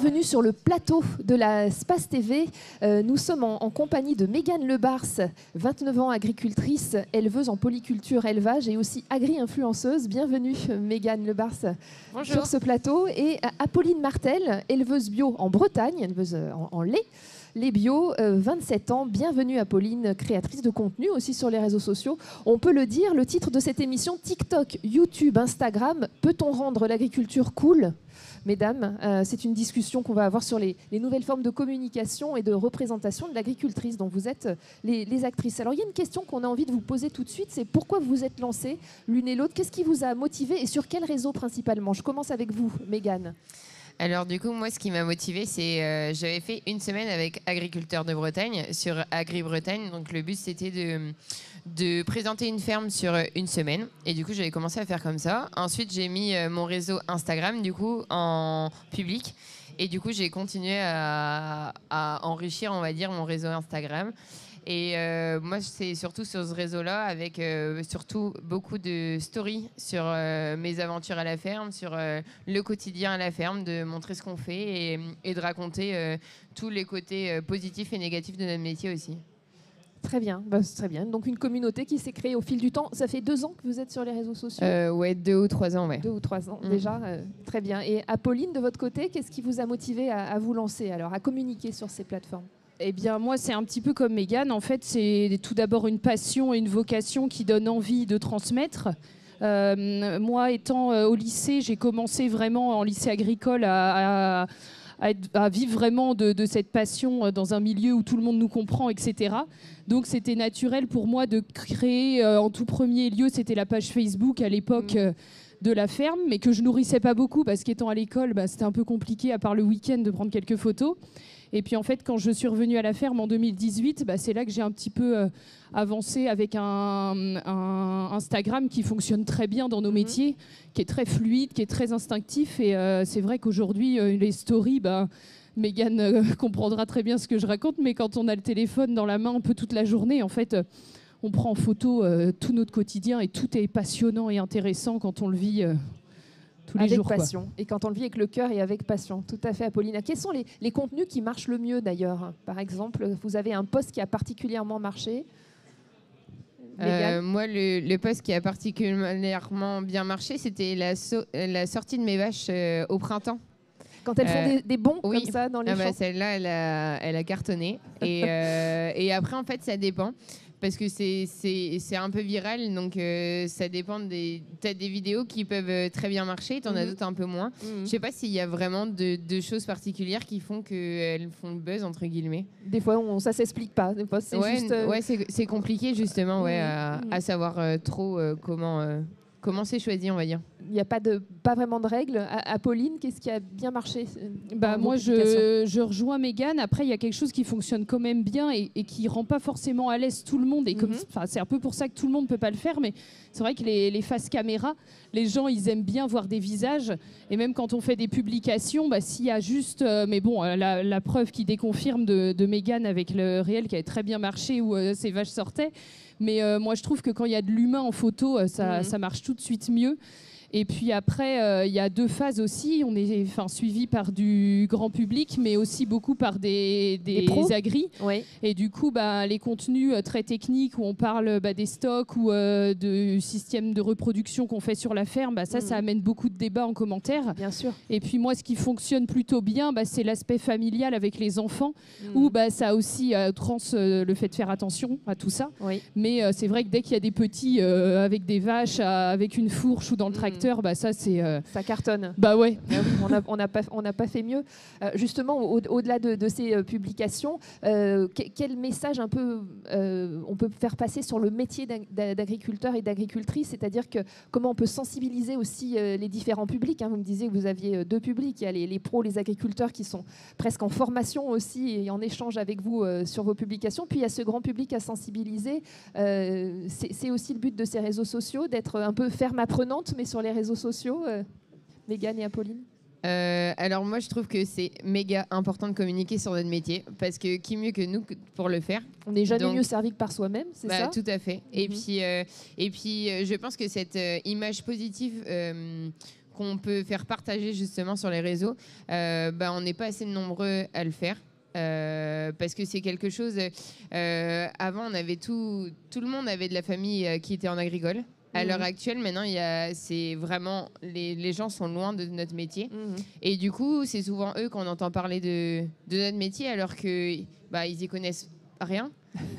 bienvenue sur le plateau de la Space TV. Nous sommes en compagnie de Mégane Lebars, 29 ans, agricultrice, éleveuse en polyculture, élevage et aussi agri-influenceuse. Bienvenue Mégane Lebars sur ce plateau. Et Apolline Martel, éleveuse bio en Bretagne, éleveuse en lait. Les bio, 27 ans. Bienvenue Apolline, créatrice de contenu aussi sur les réseaux sociaux. On peut le dire, le titre de cette émission, TikTok, YouTube, Instagram, peut-on rendre l'agriculture cool ? Mesdames, c'est une discussion qu'on va avoir sur les nouvelles formes de communication et de représentation de l'agricultrice dont vous êtes les actrices. Alors il y a une question qu'on a envie de vous poser tout de suite, c'est pourquoi vous vous êtes lancées l'une et l'autre ? Qu'est-ce qui vous a motivé et sur quel réseau principalement ? Je commence avec vous, Mégane. Alors du coup, moi, ce qui m'a motivée, c'est j'avais fait une semaine avec Agriculteurs de Bretagne sur Agri-Bretagne. Donc le but, c'était de présenter une ferme sur une semaine. Et du coup, j'avais commencé à faire comme ça. Ensuite, j'ai mis mon réseau Instagram, du coup, en public. Et du coup, j'ai continué à enrichir, on va dire, mon réseau Instagram. Et moi, c'est surtout sur ce réseau-là, avec surtout beaucoup de stories sur mes aventures à la ferme, sur le quotidien à la ferme, de montrer ce qu'on fait et de raconter tous les côtés positifs et négatifs de notre métier aussi. Très bien, c'est très bien. Donc une communauté qui s'est créée au fil du temps. Ça fait 2 ans que vous êtes sur les réseaux sociaux ? Ouais, 2 ou 3 ans, ouais. 2 ou 3 ans déjà, très bien. Et Apolline, de votre côté, qu'est-ce qui vous a motivé à vous lancer, alors, à communiquer sur ces plateformes ? Eh bien, moi, c'est un petit peu comme Mégane. En fait, c'est tout d'abord une passion et une vocation qui donne envie de transmettre. Moi, étant au lycée, j'ai commencé vraiment en lycée agricole à vivre vraiment de cette passion dans un milieu où tout le monde nous comprend, etc. Donc, c'était naturel pour moi de créer, en tout premier lieu, c'était la page Facebook à l'époque de la ferme, mais que je nourrissais pas beaucoup parce qu'étant à l'école, c'était un peu compliqué, à part le week-end, de prendre quelques photos. Et puis en fait, quand je suis revenue à la ferme en 2018, c'est là que j'ai un petit peu avancé avec un Instagram qui fonctionne très bien dans nos métiers, qui est très fluide, qui est très instinctif. Et c'est vrai qu'aujourd'hui, les stories, Mégane comprendra très bien ce que je raconte, mais quand on a le téléphone dans la main un peu toute la journée, en fait, on prend en photo tout notre quotidien et tout est passionnant et intéressant quand on le vit tous les jours. Avec passion. Et quand on le vit avec le cœur et avec passion. Tout à fait, Apolline. Quels sont les contenus qui marchent le mieux, d'ailleurs ? Par exemple, vous avez un post qui a particulièrement marché ? Moi, le post qui a particulièrement bien marché, c'était la sortie de mes vaches au printemps. Quand elles font des bonds oui. comme ça dans les champs. Celle-là, elle a cartonné. Et après, en fait, ça dépend. Parce que c'est un peu viral, donc ça dépend t'as des vidéos qui peuvent très bien marcher, t'en as d'autres un peu moins. Je sais pas s'il y a vraiment de choses particulières qui font qu'elles font le buzz, entre guillemets. Des fois, ça s'explique pas. Des fois, c'est juste... c'est compliqué, justement, à savoir trop comment c'est choisi, on va dire. Il n'y a pas vraiment de règles. Apolline, qu'est-ce qui a bien marché ? Moi, je rejoins Mégane. Après, il y a quelque chose qui fonctionne quand même bien et qui ne rend pas forcément à l'aise tout le monde. Et c'est un peu pour ça que tout le monde ne peut pas le faire. Mais c'est vrai que les faces caméra, les gens, ils aiment bien voir des visages. Et même quand on fait des publications, s'il y a juste... la preuve qui déconfirme de Mégane avec le réel qui avait très bien marché où ces vaches sortaient. Mais moi, je trouve que quand il y a de l'humain en photo, ça marche tout de suite mieux. Et puis après, il y a 2 phases aussi. On est suivi par du grand public, mais aussi beaucoup par des agris. Oui. Et du coup, les contenus très techniques où on parle des stocks ou de systèmes de reproduction qu'on fait sur la ferme, ça amène beaucoup de débats en commentaire. Bien sûr. Et puis moi, ce qui fonctionne plutôt bien, c'est l'aspect familial avec les enfants, où ça a aussi le fait de faire attention à tout ça. Oui. Mais c'est vrai que dès qu'il y a des petits avec des vaches, avec une fourche ou dans le tracteur, ça c'est... Ça cartonne. Ouais. On n'a pas fait mieux. Justement, au-delà de ces publications, quel message un peu on peut faire passer sur le métier d'agriculteur et d'agricultrice ? C'est-à-dire comment on peut sensibiliser aussi les différents publics, Vous me disiez que vous aviez 2 publics. Il y a les pros, les agriculteurs qui sont presque en formation aussi et en échange avec vous sur vos publications. Puis il y a ce grand public à sensibiliser. C'est aussi le but de ces réseaux sociaux, d'être un peu ferme apprenante, mais sur les réseaux sociaux. Mégane et Apolline. Alors moi, je trouve que c'est méga important de communiquer sur notre métier, parce que qui mieux que nous pour le faire. On n'est jamais mieux servi que par soi-même, c'est ça ? Tout à fait. Et puis, je pense que cette image positive qu'on peut faire partager justement sur les réseaux, on n'est pas assez nombreux à le faire. Parce que c'est quelque chose. Avant, on avait tout le monde avait de la famille qui était en agricole. À l'heure actuelle, maintenant, c'est vraiment les gens sont loin de notre métier. Et du coup, c'est souvent eux qu'on entend parler de notre métier, alors que ils y connaissent rien.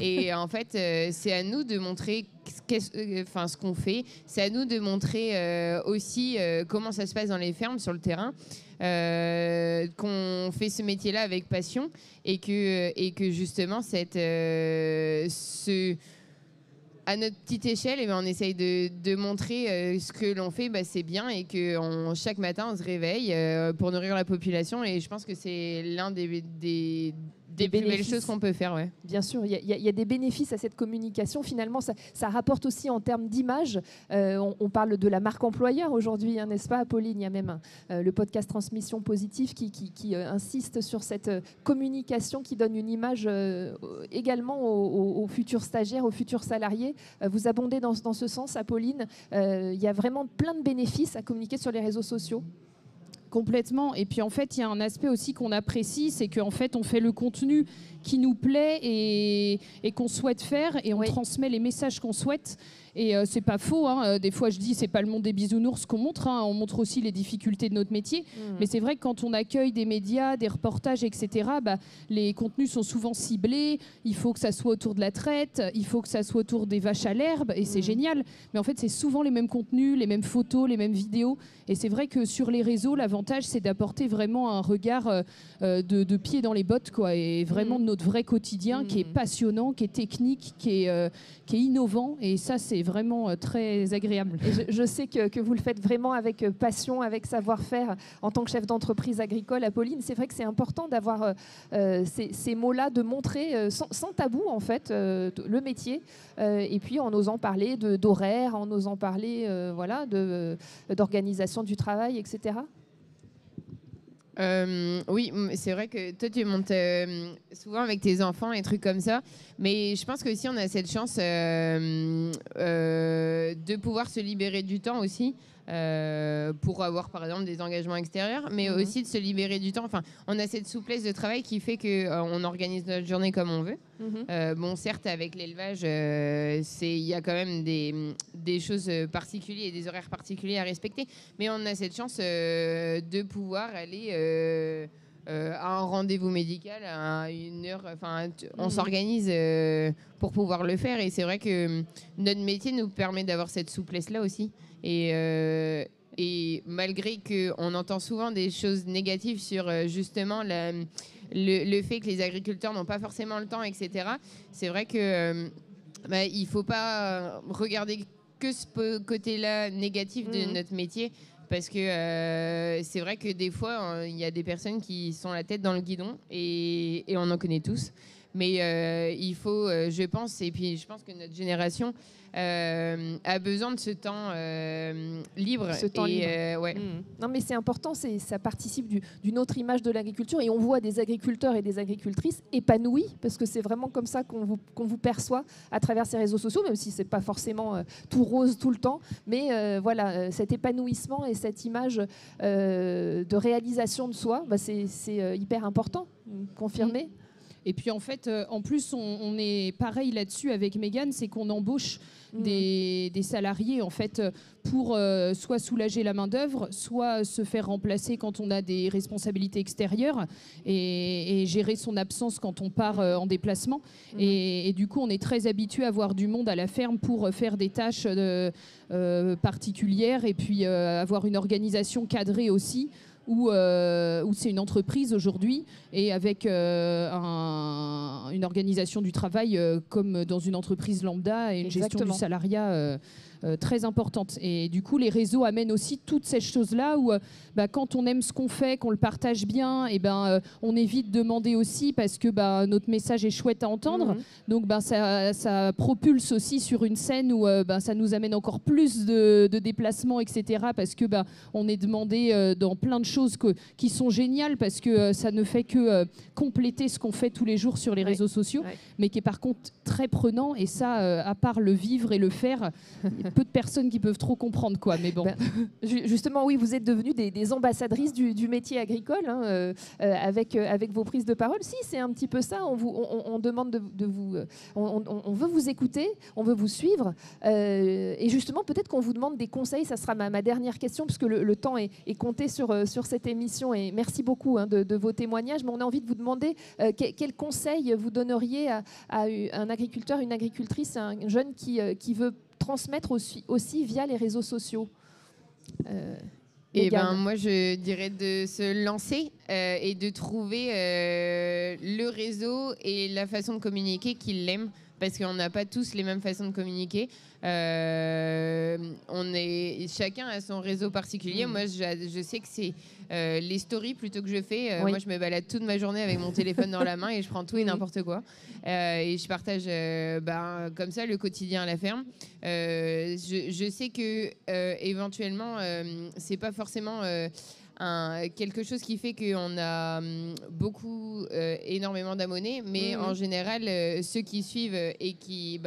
Et en fait, c'est à nous de montrer ce qu'on fait. C'est à nous de montrer aussi comment ça se passe dans les fermes, sur le terrain. Qu'on fait ce métier-là avec passion et que justement à notre petite échelle, on essaye de montrer ce que l'on fait, c'est bien, et que chaque matin on se réveille pour nourrir la population, et je pense que c'est l'un des plus belles choses qu'on peut faire. Ouais. Bien sûr, il y a des bénéfices à cette communication. Finalement, ça rapporte aussi en termes d'image. On parle de la marque employeur aujourd'hui, n'est-ce pas, Pauline? Il y a même le podcast Transmission Positive qui insiste sur cette communication qui donne une image également aux futurs stagiaires, aux futurs salariés. Vous abondez dans ce sens, Pauline. Il y a vraiment plein de bénéfices à communiquer sur les réseaux sociaux. Complètement. Et puis en fait, il y a un aspect aussi qu'on apprécie, c'est qu'en fait, on fait le contenu qui nous plaît et qu'on souhaite faire, et on transmet les messages qu'on souhaite. Et c'est pas faux, des fois je dis c'est pas le monde des bisounours qu'on montre, on montre aussi les difficultés de notre métier. Mais c'est vrai que quand on accueille des médias, des reportages, etc., les contenus sont souvent ciblés. Il faut que ça soit autour de la traite, il faut que ça soit autour des vaches à l'herbe, et c'est génial. Mais en fait, c'est souvent les mêmes contenus, les mêmes photos, les mêmes vidéos. Et c'est vrai que sur les réseaux, l'avantage, c'est d'apporter vraiment un regard de pied dans les bottes, quoi, et vraiment de notre vrai quotidien qui est passionnant, qui est technique, qui est innovant. Et ça, c'est vraiment très agréable. Et je sais que vous le faites vraiment avec passion, avec savoir-faire en tant que chef d'entreprise agricole, Pauline. C'est vrai que c'est important d'avoir ces mots-là, de montrer sans tabou, en fait, le métier. Et puis en osant parler d'horaire, en osant parler d'organisation du travail, etc. Oui, c'est vrai que toi, tu montes souvent avec tes enfants et trucs comme ça. Mais je pense qu'aussi, on a cette chance de pouvoir se libérer du temps aussi. Pour avoir par exemple des engagements extérieurs, mais aussi de se libérer du temps. Enfin, on a cette souplesse de travail qui fait qu'on organise notre journée comme on veut. Certes, avec l'élevage, il y a quand même des choses particulières et des horaires particuliers à respecter, mais on a cette chance de pouvoir aller à un rendez-vous médical à une heure. On s'organise pour pouvoir le faire, et c'est vrai que notre métier nous permet d'avoir cette souplesse-là aussi. Et malgré qu'on entend souvent des choses négatives sur justement le fait que les agriculteurs n'ont pas forcément le temps, etc., c'est vrai que il ne faut pas regarder que ce côté-là négatif de notre métier, parce que c'est vrai que des fois, il y a des personnes qui sont la tête dans le guidon, et on en connaît tous. Mais il faut, je pense, et puis je pense que notre génération a besoin de ce temps libre. Ce temps libre. Non, mais c'est important, ça participe d'une autre image de l'agriculture, et on voit des agriculteurs et des agricultrices épanouis, parce que c'est vraiment comme ça qu'on vous perçoit à travers ces réseaux sociaux, même si c'est pas forcément tout rose tout le temps. Mais cet épanouissement et cette image de réalisation de soi, c'est hyper important. Confirmé. Et puis en fait, en plus, on est pareil là-dessus avec Mégane, c'est qu'on embauche des salariés en fait pour soit soulager la main-d'œuvre, soit se faire remplacer quand on a des responsabilités extérieures, et gérer son absence quand on part en déplacement. Et du coup, on est très habitué à avoir du monde à la ferme pour faire des tâches particulières, et puis avoir une organisation cadrée aussi, où c'est une entreprise aujourd'hui, et avec une organisation du travail comme dans une entreprise lambda, et une gestion du salariat très importante. Et du coup, les réseaux amènent aussi toutes ces choses-là où quand on aime ce qu'on fait, qu'on le partage bien, et on évite de demander aussi, parce que notre message est chouette à entendre. Donc ça propulse aussi sur une scène où ça nous amène encore plus de déplacements, etc. Parce que on est demandé dans plein de choses choses qui sont géniales parce que ça ne fait que compléter ce qu'on fait tous les jours sur les réseaux sociaux, mais qui est par contre très prenant. Et ça, à part le vivre et le faire, il y a peu de personnes qui peuvent trop comprendre, quoi. Mais bon. Justement, oui, vous êtes devenues des ambassadrices du métier agricole, hein, avec vos prises de parole. Si, c'est un petit peu ça. On demande de vous... On veut vous écouter, on veut vous suivre. Et justement, peut-être qu'on vous demande des conseils. Ça sera ma dernière question, puisque le temps est compté sur cette émission. Et merci beaucoup, hein, de vos témoignages. Mais on a envie de vous demander quel conseil vous donneriez à un agriculteur, une agricultrice, un jeune qui veut transmettre aussi via les réseaux sociaux. Moi, je dirais de se lancer et de trouver le réseau et la façon de communiquer qu'il aime, parce qu'on n'a pas tous les mêmes façons de communiquer. Chacun a son réseau particulier. Moi, je sais que c'est les stories plutôt que je fais. Moi, je me balade toute ma journée avec mon téléphone dans la main et je prends tout et n'importe quoi. Et je partage comme ça le quotidien à la ferme. Je sais que éventuellement, c'est pas forcément quelque chose qui fait qu'on a énormément d'abonnés, mais en général, ceux qui suivent et qui...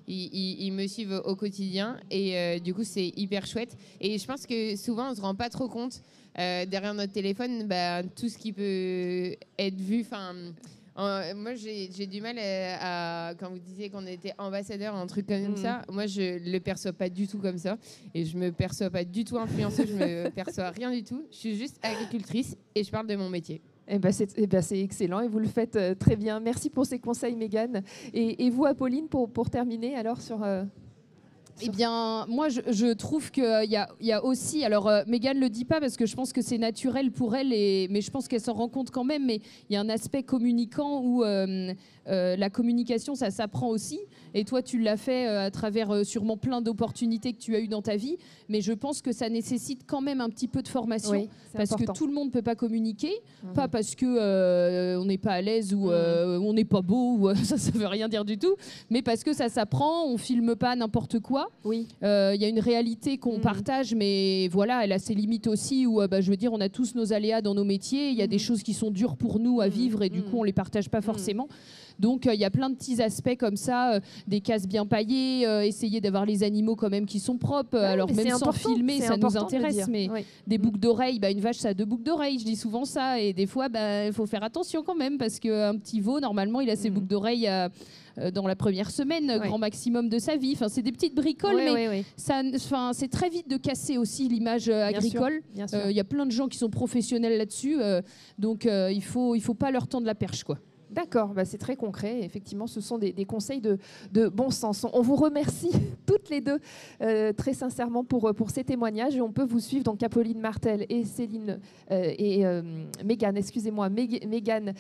Ils me suivent au quotidien et du coup c'est hyper chouette. Et je pense que souvent on se rend pas trop compte derrière notre téléphone tout ce qui peut être vu. Moi j'ai du mal à quand vous disiez qu'on était ambassadeur, un truc comme ça. Moi je le perçois pas du tout comme ça et je me perçois pas du tout influenceuse. Je me perçois rien du tout. Je suis juste agricultrice et je parle de mon métier. C'est excellent et vous le faites très bien. Merci pour ces conseils, Mégane. Et vous, Apolline, pour terminer, alors sur... Eh bien, moi, je trouve qu'il y a aussi... Alors, Mégane ne le dit pas parce que je pense que c'est naturel pour elle, mais je pense qu'elle s'en rend compte quand même. Mais il y a un aspect communicant où la communication, ça s'apprend aussi. Et toi, tu l'as fait à travers sûrement plein d'opportunités que tu as eues dans ta vie. Mais je pense que ça nécessite quand même un petit peu de formation. Parce que tout le monde ne peut pas communiquer. Pas parce qu'on n'est pas à l'aise ou on n'est pas beau, ou ça ne veut rien dire du tout. Mais parce que ça s'apprend, on ne filme pas n'importe quoi. Il y a une réalité qu'on partage, mais voilà, elle a ses limites aussi, où je veux dire, on a tous nos aléas dans nos métiers, il y a des choses qui sont dures pour nous à vivre et du coup on les partage pas forcément. Donc il y a plein de petits aspects comme ça, des cases bien paillées, essayer d'avoir les animaux quand même qui sont propres, alors même sans filmer, ça nous intéresse, mais des boucles d'oreilles, une vache ça a 2 boucles d'oreilles, je dis souvent ça, et des fois il faut faire attention quand même, parce qu'un petit veau, normalement, il a ses boucles d'oreilles dans la première semaine, grand maximum de sa vie. Enfin, c'est des petites bricoles, mais c'est très vite de casser aussi l'image agricole. Il y a plein de gens qui sont professionnels là-dessus, donc il faut pas leur tendre la perche, quoi. D'accord, c'est très concret. Effectivement, ce sont des conseils de bon sens. On vous remercie toutes les deux très sincèrement pour ces témoignages. Et on peut vous suivre, donc Apolline Martel et Mégane, Mégane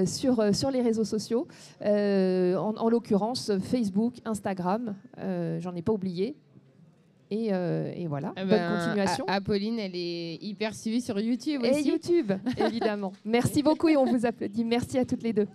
sur les réseaux sociaux, en l'occurrence Facebook, Instagram, j'en ai pas oublié. Et voilà, bonne continuation. Apolline, elle est hyper suivie sur YouTube aussi. Et YouTube, évidemment. Merci beaucoup et on vous applaudit. Merci à toutes les deux.